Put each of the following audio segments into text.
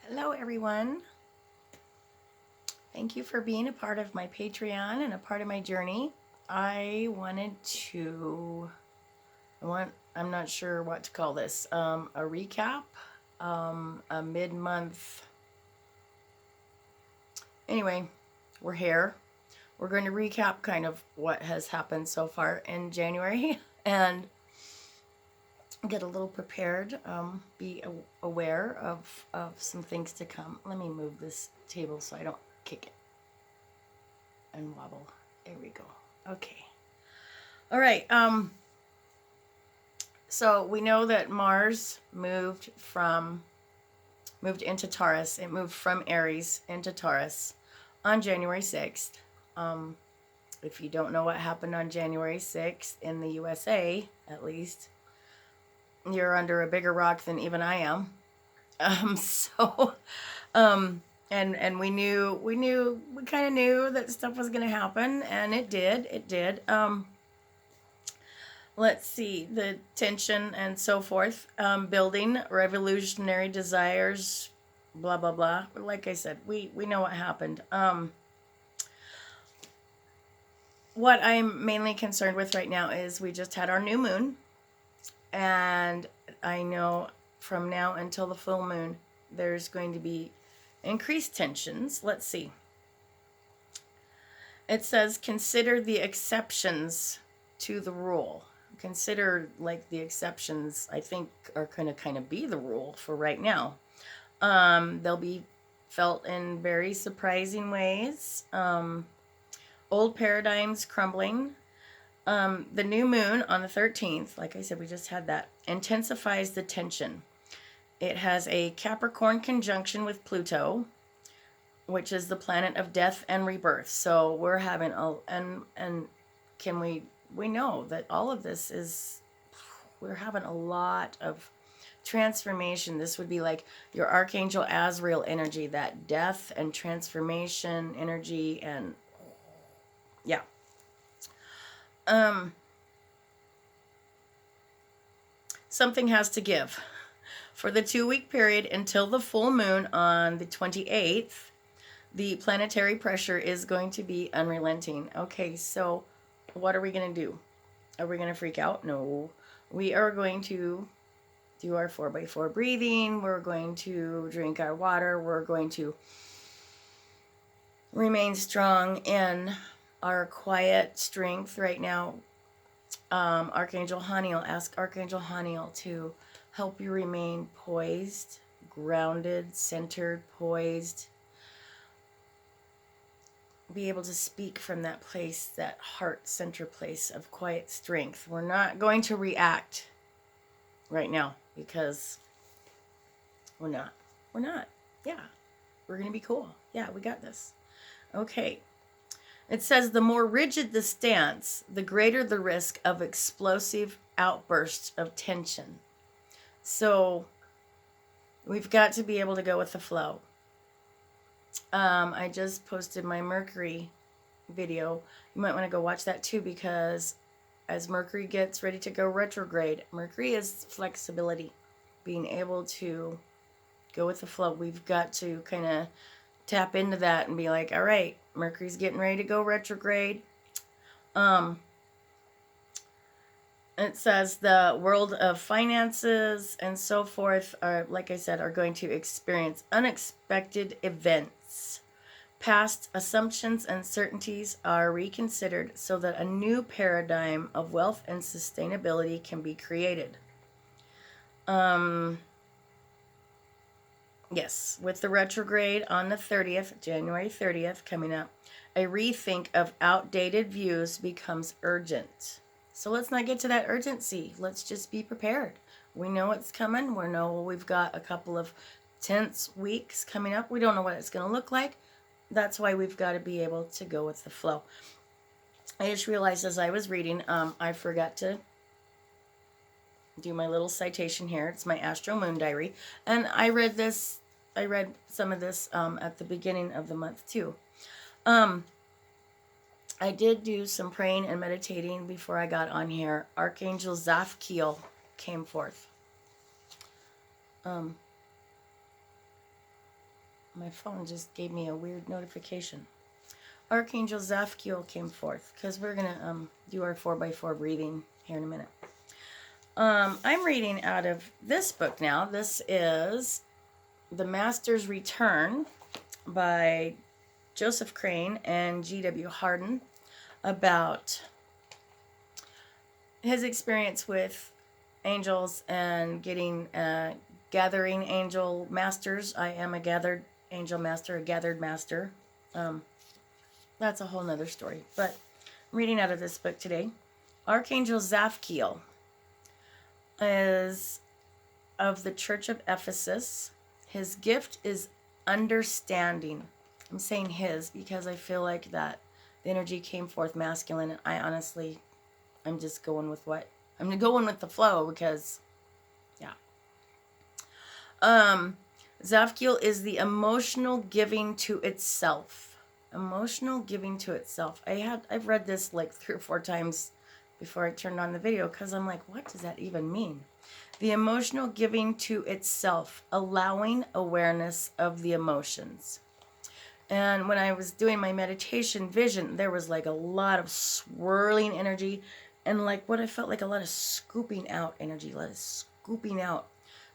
Hello, everyone. Thank you for being a part of my Patreon and a part of my journey. I wanted to, I'm not sure what to call this, a recap, a mid-month. Anyway, we're here. We're going to recap kind of what has happened so far in January and get a little prepared, be aware of some things to come. Let me move this table so I don't kick it and wobble. There we go. Okay. All right. So we know that Mars moved into Taurus. It moved from Aries into Taurus on January 6th. If you don't know what happened on January 6th in the USA, at least, you're under a bigger rock than even I am. So, and we kind of knew that stuff was going to happen, and it did. Let's see, the tension and so forth, building revolutionary desires, blah, blah, blah. Like I said, we know what happened. What I'm mainly concerned with right now is we just had our new moon, and I know from now until the full moon, there's going to be increased tensions. Let's see. It says, consider the exceptions to the rule. Consider, like, the exceptions, I think, are going to kind of be the rule for right now. They'll be felt in very surprising ways. Old paradigms crumbling. The new moon on the 13th, like I said, we just had that, intensifies the tension. It has a Capricorn conjunction with Pluto, which is the planet of death and rebirth. So we're having we know that all of this is, we're having a lot of transformation. This would be like your Archangel Azrael energy, that death and transformation energy, and yeah. Something has to give. For the 2-week period until the full moon on the 28th, the planetary pressure is going to be unrelenting. Okay, so what are we going to do? Are we going to freak out? No. We are going to do our 4x4 breathing. We're going to drink our water. We're going to remain strong in our quiet strength right now. Archangel Haniel, ask Archangel Haniel to help you remain poised, grounded, centered, poised. Be able to speak from that place, that heart center place of quiet strength. We're not going to react right now because we're not. Yeah. We're going to be cool. Yeah, we got this. Okay. It says the more rigid the stance, the greater the risk of explosive outbursts of tension. So we've got to be able to go with the flow. I just posted my Mercury video. You might want to go watch that too, because as Mercury gets ready to go retrograde, Mercury is flexibility, being able to go with the flow. We've got to kind of tap into that and be like, all right, Mercury's getting ready to go retrograde. It says the world of finances and so forth are, like I said, are going to experience unexpected events. Past assumptions and certainties are reconsidered so that a new paradigm of wealth and sustainability can be created. Yes, with the retrograde on the 30th, January 30th, coming up, a rethink of outdated views becomes urgent. So let's not get to that urgency. Let's just be prepared. We know it's coming. We know we've got a couple of tense weeks coming up. We don't know what it's going to look like. That's why we've got to be able to go with the flow. I just realized as I was reading, I forgot to do my little citation here. It's my Astro Moon Diary. And I read some of this at the beginning of the month too. I did do some praying and meditating before I got on here. Archangel Zaphkiel came forth. My phone just gave me a weird notification. Archangel Zapkiel came forth because we're going to do our 4x4 breathing here in a minute. I'm reading out of this book now. This is The Master's Return by Joseph Crane and G.W. Harden, about his experience with angels and getting gathering angel masters. I am a gathered angel master, a gathered master. That's a whole nother story. But I'm reading out of this book today. Archangel Zapkiel is of the Church of Ephesus. His gift is understanding. I'm saying his because I feel like that the energy came forth masculine, and I'm just going with I'm going with the flow because, yeah. Zapkiel is the emotional giving to itself. Emotional giving to itself. I've read this like 3 or 4 times before I turned on the video because I'm like, what does that even mean? The emotional giving to itself, allowing awareness of the emotions. And when I was doing my meditation vision, there was like a lot of swirling energy and like what I felt like a lot of scooping out energy, a lot of scooping out.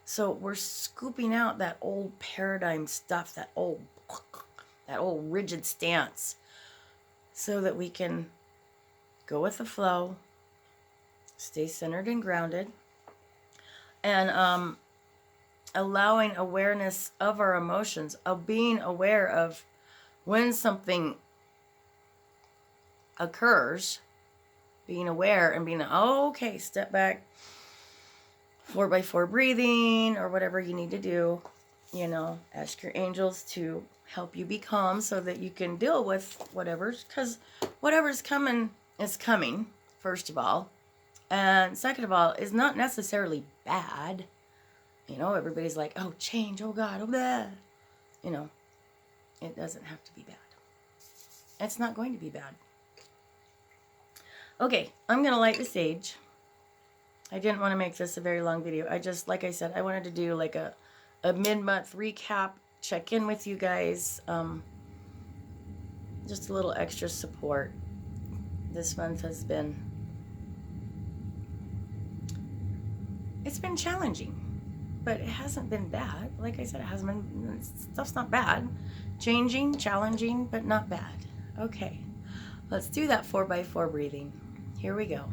So we're scooping out that old paradigm stuff, that old rigid stance, so that we can go with the flow, stay centered and grounded, and allowing awareness of our emotions, of being aware of when something occurs, being aware and being, oh, okay, step back, 4x4 breathing, or whatever you need to do. Ask your angels to help you be calm so that you can deal with because whatever's coming is coming, first of all. And second of all, is not necessarily bad. Everybody's like, oh, change, oh God, oh blah. It doesn't have to be bad. It's not going to be bad. Okay, I'm going to light the sage. I didn't want to make this a very long video. Like I said, I wanted to do like a mid-month recap, check in with you guys. Just a little extra support. This month has been, it's been challenging, but it hasn't been bad. Like I said, stuff's not bad. Changing, challenging, but not bad. Okay, let's do that 4x4 breathing. Here we go.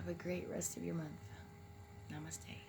Have a great rest of your month. Namaste.